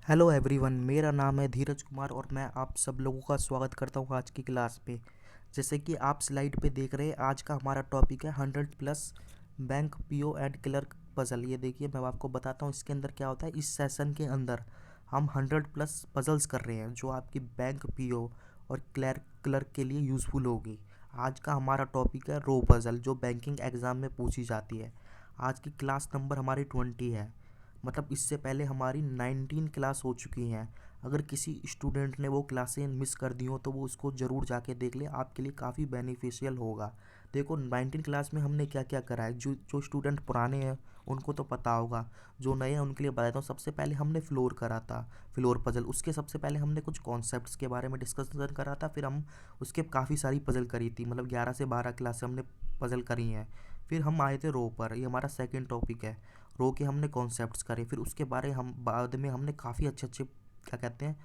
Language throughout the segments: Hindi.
हेलो एवरीवन, मेरा नाम है धीरज कुमार और मैं आप सब लोगों का स्वागत करता हूँ आज की क्लास पे। जैसे कि आप स्लाइड पे देख रहे हैं, आज का हमारा टॉपिक है 100+ bank PO and clerk puzzle. ये देखिए, मैं आपको बताता हूँ इसके अंदर क्या होता है। इस सेशन के अंदर हम 100+ पजल्स कर रहे हैं जो आपकी बैंक पीओ और क्लर्क के लिए यूज़फुल होगी। आज का हमारा टॉपिक है रो पजल, जो बैंकिंग एग्ज़ाम में पूछी जाती है। आज की क्लास नंबर हमारी 20 है। मतलब इससे पहले हमारी 19 क्लास हो चुकी हैं। अगर किसी स्टूडेंट ने वो क्लासें मिस कर दी हो तो वो उसको ज़रूर जाके देख ले, आपके लिए काफ़ी बेनिफिशियल होगा। देखो 19 क्लास में हमने क्या क्या करा है। जो जो स्टूडेंट पुराने हैं उनको तो पता होगा, जो नए हैं उनके लिए बताता हूँ। सबसे पहले हमने फ्लोर करा था, फ्लोर पजल। उसके सबसे पहले हमने कुछ कॉन्सेप्ट्स के बारे में डिस्कशन करा था। फिर हम उसके काफ़ी सारी पजल करी थी, मतलब 11 से 12 क्लास से हमने पजल करी हैं। फिर हम आए थे रो पर, ये हमारा सेकेंड टॉपिक है। रो के हमने कॉन्सेप्ट्स करे, फिर उसके बारे हम बाद में हमने काफ़ी अच्छे अच्छे क्या कहते हैं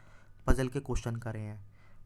पजल के क्वेश्चन करे हैं।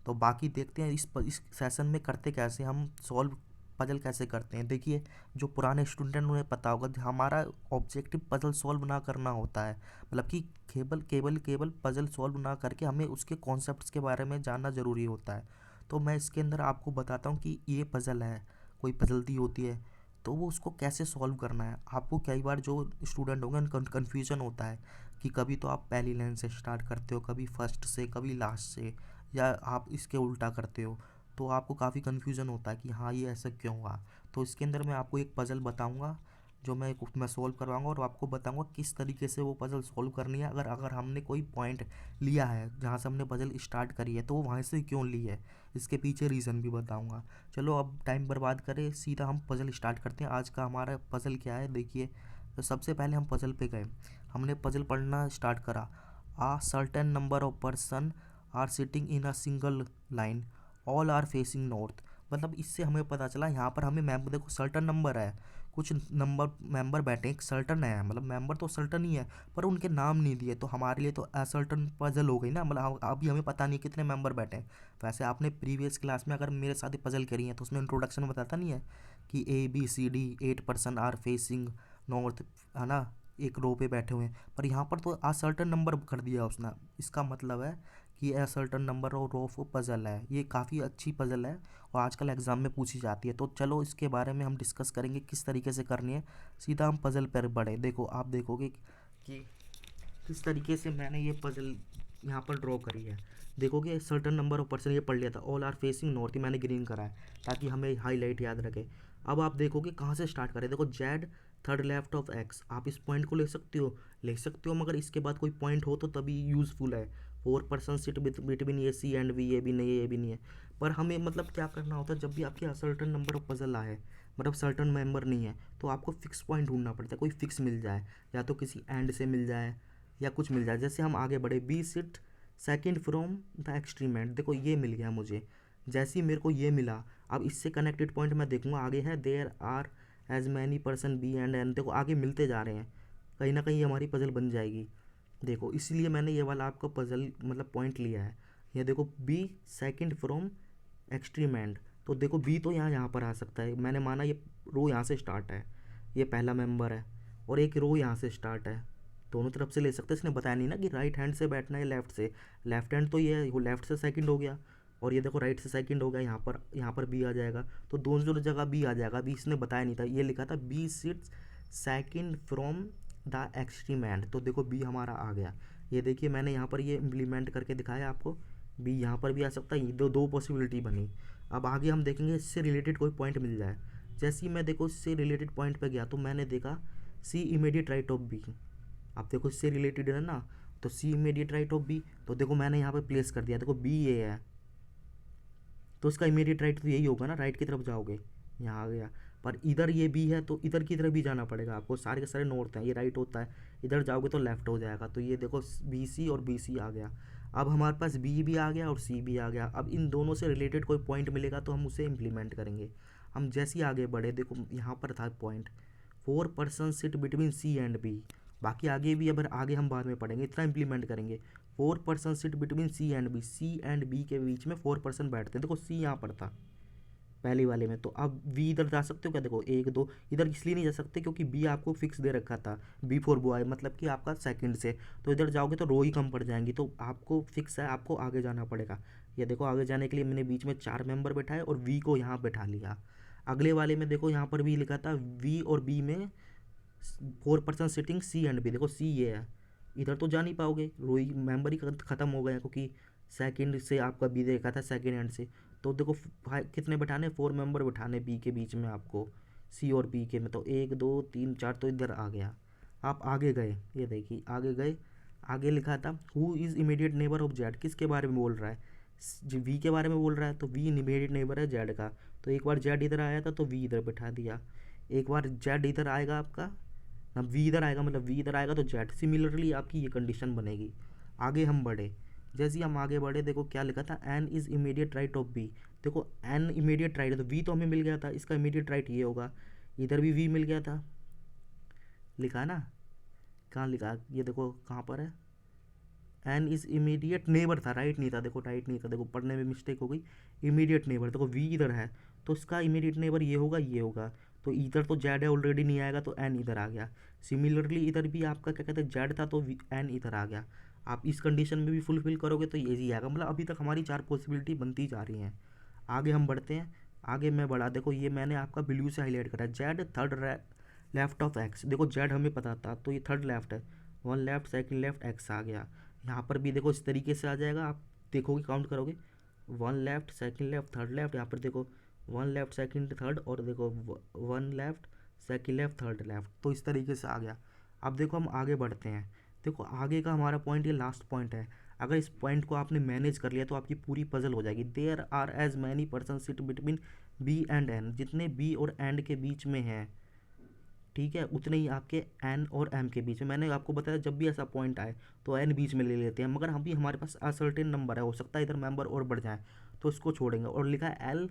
तो बाकी देखते हैं इस सेशन में करते कैसे, हम सॉल्व पजल कैसे करते हैं। देखिए, जो पुराने स्टूडेंट उन्हें पता होगा हमारा ऑब्जेक्टिव पजल सॉल्व ना करना होता है। मतलब कि केवल केवल केवल पजल सॉल्व ना करके हमें उसके कॉन्सेप्ट्स के बारे में जानना ज़रूरी होता है। तो मैं इसके अंदर आपको बताता हूँ कि ये पजल है, कोई पजल दी होती है तो वो उसको कैसे सॉल्व करना है। आपको कई बार जो स्टूडेंट होंगे उनका कन्फ्यूजन होता है कि कभी तो आप पहली लाइन से स्टार्ट करते हो, कभी फर्स्ट से, कभी लास्ट से, या आप इसके उल्टा करते हो। तो आपको काफ़ी कन्फ्यूजन होता है कि हाँ ये ऐसा क्यों हुआ। तो इसके अंदर मैं आपको एक पज़ल बताऊंगा जो मैं सॉल्व करवाऊंगा और आपको बताऊंगा किस तरीके से वो पज़ल सॉल्व करनी है। अगर अगर हमने कोई पॉइंट लिया है जहाँ से हमने पज़ल स्टार्ट करी है तो वो वहाँ से क्यों ली है, इसके पीछे रीज़न भी बताऊंगा। चलो अब टाइम बर्बाद करें, सीधा हम पज़ल स्टार्ट करते हैं। आज का हमारा पज़ल क्या है देखिए। तो सबसे पहले हम पज़ल पे गए, हमने पज़ल पढ़ना स्टार्ट करा। A certain number of person are sitting in a single line, all are facing north. मतलब इससे हमें पता चला यहाँ पर हमें मेंबर, देखो सर्टन नंबर है, कुछ नंबर मेंबर बैठे एक सर्टन है, मतलब मेंबर तो सर्टन ही है पर उनके नाम नहीं दिए, तो हमारे लिए तो असर्टन पजल हो गई ना। मतलब अभी हमें पता नहीं कितने मेंबर बैठे हैं। वैसे आपने प्रीवियस क्लास में अगर मेरे साथ पजल करी है तो उसमें इंट्रोडक्शन में बताता नहीं है कि ABCD 8 person are facing north, है ना, एक रो पे बैठे हुए हैं। पर यहाँ पर तो असर्टन नंबर कर दिया उसने। इसका मतलब है कि असर्टन नंबर और रो ऑफ पजल है। ये काफ़ी अच्छी पजल है और आजकल एग्ज़ाम में पूछी जाती है। तो चलो इसके बारे में हम डिस्कस करेंगे किस तरीके से करनी है। सीधा हम पजल पर बढ़े। देखो आप देखोगे कि किस तरीके से मैंने ये पजल यहाँ पर ड्रॉ करी है। देखोगे सर्टन नंबर ऑफ पर्सन, ये पढ़ लिया था, ऑल आर फेसिंग नॉर्थ, मैंने ग्रीन करा है ताकि हमें हाईलाइट याद रखे। अब आप देखोगे कहाँ से स्टार्ट करें। देखो Z third left of x, आप इस पॉइंट को ले सकते हो मगर इसके बाद कोई पॉइंट हो तो तभी यूज़फुल है। 4 person sit between A C and B, ये भी नहीं है, ये भी नहीं है। पर हमें मतलब क्या करना होता है, जब भी आपके सर्टन नंबर ऑफ पजल आए, मतलब सर्टन मेंबर नहीं है, तो आपको फिक्स पॉइंट ढूंढना पड़ता है। कोई फिक्स मिल जाए, या तो किसी एंड से मिल जाए या कुछ मिल जाए। जैसे हम आगे बढ़े, B sit second from the extreme end, देखो ये मिल गया मुझे। जैसे ही मेरे को ये मिला, अब इससे कनेक्टेड पॉइंट मैं देखूंगा आगे है, there are as many person B and N. देखो आगे मिलते जा रहे हैं, कहीं ना कहीं ये हमारी पजल बन जाएगी। देखो इसलिए मैंने ये वाला आपको पजल मतलब पॉइंट लिया है। ये देखो B second from extreme end, तो देखो बी तो यहाँ पर आ सकता है। मैंने माना ये रो यहाँ से स्टार्ट है, ये पहला मेंबर है, और एक रो यहाँ से स्टार्ट है। दोनों तरफ से ले सकते हैं। इसने बताया नहीं ना कि राइट हैंड से बैठना है लेफ्ट से। लेफ्ट हैंड तो ये वो लेफ्ट से सेकंड हो गया, और ये देखो राइट से सेकंड हो गया। यहाँ पर बी आ जाएगा, तो दोनों जगह बी आ जाएगा। अभी इसने बताया नहीं था, ये लिखा था B sits second from the extreme end, तो देखो बी हमारा आ गया। ये देखिए मैंने यहाँ पर ये इम्प्लीमेंट करके दिखाया आपको। बी यहाँ पर भी आ सकता है, दो दो पॉसिबिलिटी बनी। अब आगे हम देखेंगे इससे रिलेटेड कोई पॉइंट मिल जाए। जैसे ही मैं देखो इससे रिलेटेड पॉइंट पे गया तो मैंने देखा सी इमीडिएट राइट ऑफ बी। आप देखो इससे रिलेटेड है ना, तो सी इमीडिएट राइट ऑफ बी, तो देखो मैंने यहाँ पे प्लेस कर दिया। देखो बी ये है, तो इसका इमीडिएट राइट तो यही होगा ना, राइट की तरफ जाओगे, यहाँ आ गया। पर इधर ये बी है तो इधर की तरफ भी जाना पड़ेगा आपको। सारे के सारे नॉर्थ हैं, ये राइट होता है, इधर जाओगे तो लेफ्ट हो जाएगा। तो ये देखो बी सी और बी सी आ गया। अब हमारे पास बी भी आ गया और सी भी आ गया। अब इन दोनों से रिलेटेड कोई पॉइंट मिलेगा तो हम उसे इम्प्लीमेंट करेंगे। हम जैसे ही आगे बढ़े, देखो यहाँ पर था point, 4 person sit between C and B. बाकी आगे भी, अगर आगे हम बाद में पढ़ेंगे, इतना इंप्लीमेंट करेंगे। 4 person sit between C and B, C and B के बीच में 4 पर्सन बैठते हैं। देखो सी यहाँ पर था, पहले वाले में। तो अब वी इधर जा सकते हो क्या, देखो 1 2 इधर इसलिए नहीं जा सकते क्योंकि बी आपको फिक्स दे रखा था, बी फॉर बॉय मतलब कि आपका सेकंड से, तो इधर जाओगे तो रो ही कम पड़ जाएंगी, तो आपको फिक्स है, आपको आगे जाना पड़ेगा। ये देखो आगे जाने के लिए मैंने बीच में 4 मेंबर बैठाए और वी को यहाँ बैठा लिया। अगले वाले में देखो यहाँ पर भी लिखा था वी और बी में 4% सिटिंग सी एंड बी, देखो सी ये है, इधर तो जा नहीं पाओगे, रोई मेंबर ही ख़त्म हो गया क्योंकि सेकंड से आपका बी देखा था सेकंड एंड से। तो देखो कितने बैठाने, 4 मेंबर बैठाने बी के बीच में आपको, सी और बी के में, तो 1 2 3 4 तो इधर आ गया। आप आगे गए, ये देखिए आगे गए, आगे लिखा था who is immediate neighbour of Z, किसके बारे में बोल रहा है, जो वी के बारे में बोल रहा है, तो वी इमीडिएट नेबर है जेड का। तो एक बार जेड इधर आया था तो वी इधर बैठा दिया, एक बार जेड इधर आएगा आपका, अब वी इधर आएगा मतलब वी इधर आएगा तो जेड, सिमिलरली आपकी ये कंडीशन बनेगी। आगे हम बढ़े, जैसे ही हम आगे बढ़े देखो क्या लिखा था, N is immediate right of B, देखो एन इमीडिएट राइट है तो वी तो हमें मिल गया था, इसका इमीडिएट राइट ये होगा, इधर भी वी मिल गया था, लिखा ना, कहाँ लिखा, ये देखो कहाँ पर है, एन इज़ इमीडिएट नेबर था, राइट नहीं था, देखो राइट नहीं था, देखो पढ़ने में मिस्टेक हो गई, इमीडिएट नेबर, देखो वी इधर है तो इसका इमीडिएट नेबर ये होगा ये होगा, तो इधर तो जेड है ऑलरेडी नहीं आएगा तो एन इधर आ गया। सिमिलरली इधर भी आपका क्या कहते हैं जेड था तो एन इधर आ गया। आप इस कंडीशन में भी फुलफिल करोगे तो ये आएगा, मतलब अभी तक हमारी 4 पॉसिबिलिटी बनती जा रही हैं। आगे हम बढ़ते हैं, आगे मैं बढ़ा, देखो ये मैंने आपका ब्लू से हाईलाइट करा, Z third left of x, देखो जेड हमें पता था तो ये थर्ड लेफ्ट है, 1 लेफ्ट सेकंड लेफ्ट एक्स आ गया। यहाँ पर भी देखो इस तरीके से आ जाएगा, आप देखोगे काउंट करोगे 1 left second left third left, यहाँ पर देखो 1 लेफ्ट सेकंड थर्ड और देखो 1 left second left third left, तो इस तरीके से आ गया। अब देखो हम आगे बढ़ते हैं, देखो आगे का हमारा पॉइंट ये लास्ट पॉइंट है, अगर इस पॉइंट को आपने मैनेज कर लिया तो आपकी पूरी पजल हो जाएगी। There are as many person sit between B and N, जितने बी और एंड के बीच में हैं, ठीक है, उतने ही आपके एन और एम के बीच में। मैंने आपको बताया जब भी ऐसा पॉइंट आए तो एन बीच में ले लेते हैं, मगर हम भी हमारे पास असर्टेन नंबर है, हो सकता है इधर मेंबर और बढ़ जाए तो इसको छोड़ेंगे। और लिखा है L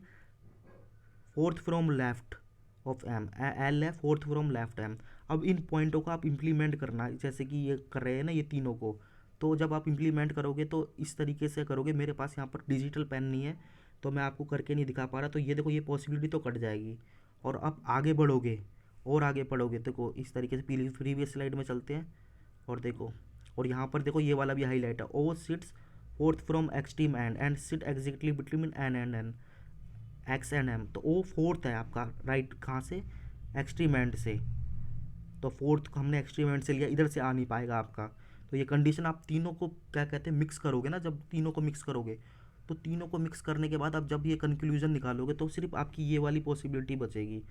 fourth from left of M, L है फोर्थ फ्रॉम लेफ्ट एम। अब इन पॉइंटों को आप इम्प्लीमेंट करना, जैसे कि ये कर रहे हैं ना ये तीनों को, तो जब आप इम्प्लीमेंट करोगे तो इस तरीके से करोगे। मेरे पास यहाँ पर डिजिटल पेन नहीं है तो मैं आपको करके नहीं दिखा पा रहा, तो ये देखो ये पॉसिबिलिटी तो कट जाएगी। और अब आगे बढ़ोगे और आगे पढ़ोगे, देखो इस तरीके से प्रीवियस स्लाइड में चलते हैं और देखो, और यहाँ पर देखो ये वाला भी हाईलाइट है, O sits fourth from extreme end sit exactly between N and N X and M, तो ओ फोर्थ है आपका राइट, कहाँ से, एक्सट्रीम एंड से, तो फोर्थ हमने एक्सट्रीम एंड से लिया, इधर से आ नहीं पाएगा आपका। तो ये कंडीशन आप तीनों को क्या कहते हैं मिक्स करोगे ना, जब तीनों को मिक्स करोगे तो तीनों को मिक्स करने के बाद आप जब ये कंक्लूजन निकालोगे तो सिर्फ आपकी ये वाली पॉसिबिलिटी बचेगी।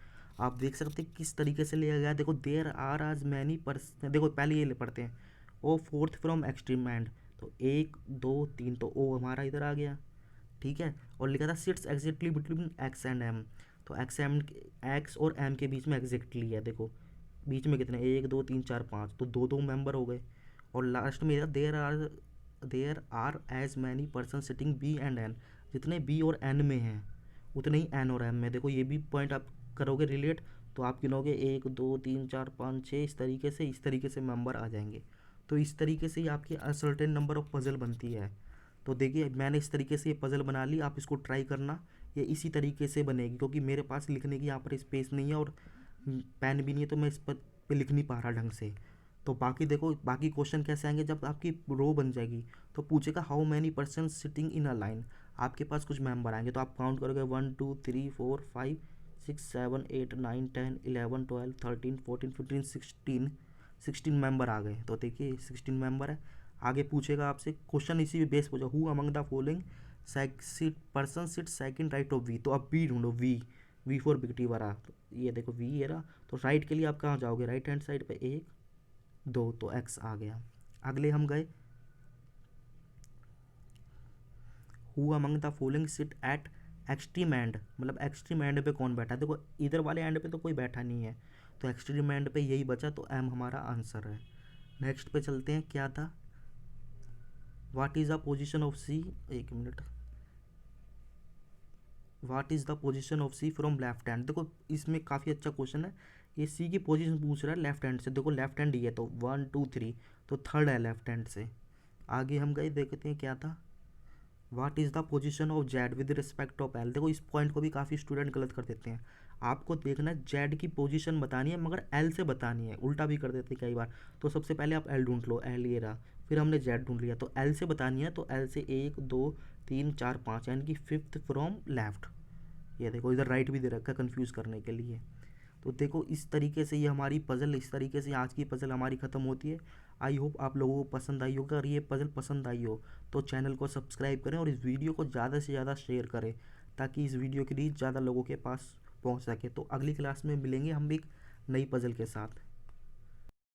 आप देख सकते हैं किस तरीके से लिया गया है, देखो देयर आर आज मैनी पर्सन, देखो पहले ये ले पढ़ते हैं, ओ फोर्थ फ्रॉम एक्सट्रीम एंड, तो 1 2 3, तो ओ हमारा इधर आ गया, ठीक है। और लिखा था sits exactly between X and M, तो एक्स एम, एक्स और एम के बीच में एग्जैक्टली है, देखो बीच में कितने 1 2 3 4 5, तो दो दो मेंबर हो गए। और लास्ट में there are as many person sitting B and N, जितने बी और एन में हैं उतने ही एन और एम में, देखो ये भी पॉइंट आप करोगे रिलेट तो आप गिनोगे 1 2 3 4 5 6, इस तरीके से मेंबर आ जाएंगे। तो इस तरीके से ही आपकी असर्टेन नंबर ऑफ पजल बनती है। तो देखिए मैंने इस तरीके से ये पजल बना ली, आप इसको ट्राई करना, ये इसी तरीके से बनेगी, क्योंकि मेरे पास लिखने की यहाँ पर स्पेस नहीं है और पेन भी नहीं है, तो मैं इस पर पे लिख नहीं पा रहा ढंग से। तो बाकी देखो बाकी क्वेश्चन कैसे आएंगे, जब आपकी रो बन जाएगी तो पूछेगा how many person sitting in a line, आपके पास कुछ मेंबर आएंगे तो आप काउंट करोगे 1 2 3 4 5 6 7 8 9 10 11 12 13 14 15 16 मेंबर आ गए। तो देखिए 16 मेंबर है। आगे पूछेगा आपसे क्वेश्चन इसी पे बेस पूछा, who among the following seat person sit second right of V, तो अब वी ढूंढो, वी फॉर विक्टी वाला, तो ये देखो वी है ना, तो राइट के लिए आप कहाँ जाओगे, राइट हैंड साइड पे 1 2, तो एक्स आ गया। अगले हम गए, who among the following sit at extreme and, मतलब एक्सट्रीम एंड पे कौन बैठा है, देखो इधर वाले एंड पे तो कोई बैठा नहीं है तो एक्सट्रीम एंड पे यही बचा, तो एम हमारा आंसर है। नेक्स्ट पे चलते हैं, क्या था, what is the position of C, एक minute, what is the position of C from left hand, देखो इसमें काफ़ी अच्छा क्वेश्चन है, ये सी की पोजीशन पूछ रहा है लेफ्ट हैंड से, देखो लेफ्ट हैंड ही है तो 1 2 3, तो थर्ड है लेफ्ट हैंड से। आगे हम गए देखते हैं क्या था, what is the position of Z with respect of L. देखो इस पॉइंट को भी काफ़ी स्टूडेंट गलत कर देते हैं। आपको देखना है जेड की पोजीशन बतानी है मगर एल से बतानी है, उल्टा भी कर देते हैं कई बार। तो सबसे पहले आप एल ढूंढ लो, एल ये रहा, फिर हमने जेड ढूंढ लिया, तो एल से बतानी है, तो एल से 1 2 3 4 5 यानी कि फिफ्थ फ्रॉम लेफ्ट। ये देखो इधर राइट भी दे रखा है कन्फ्यूज़ करने के लिए। तो देखो इस तरीके से ये हमारी पज़ल, इस तरीके से आज की पज़ल हमारी ख़त्म होती है। आई होप आप लोगों को पसंद आई होगा। अगर ये पज़ल पसंद आई हो तो चैनल को सब्सक्राइब करें और इस वीडियो को ज़्यादा से ज़्यादा शेयर करें ताकि इस वीडियो की रीच ज़्यादा लोगों के पास पहुंच सके। तो अगली क्लास में मिलेंगे हम एक नई पज़ल के साथ।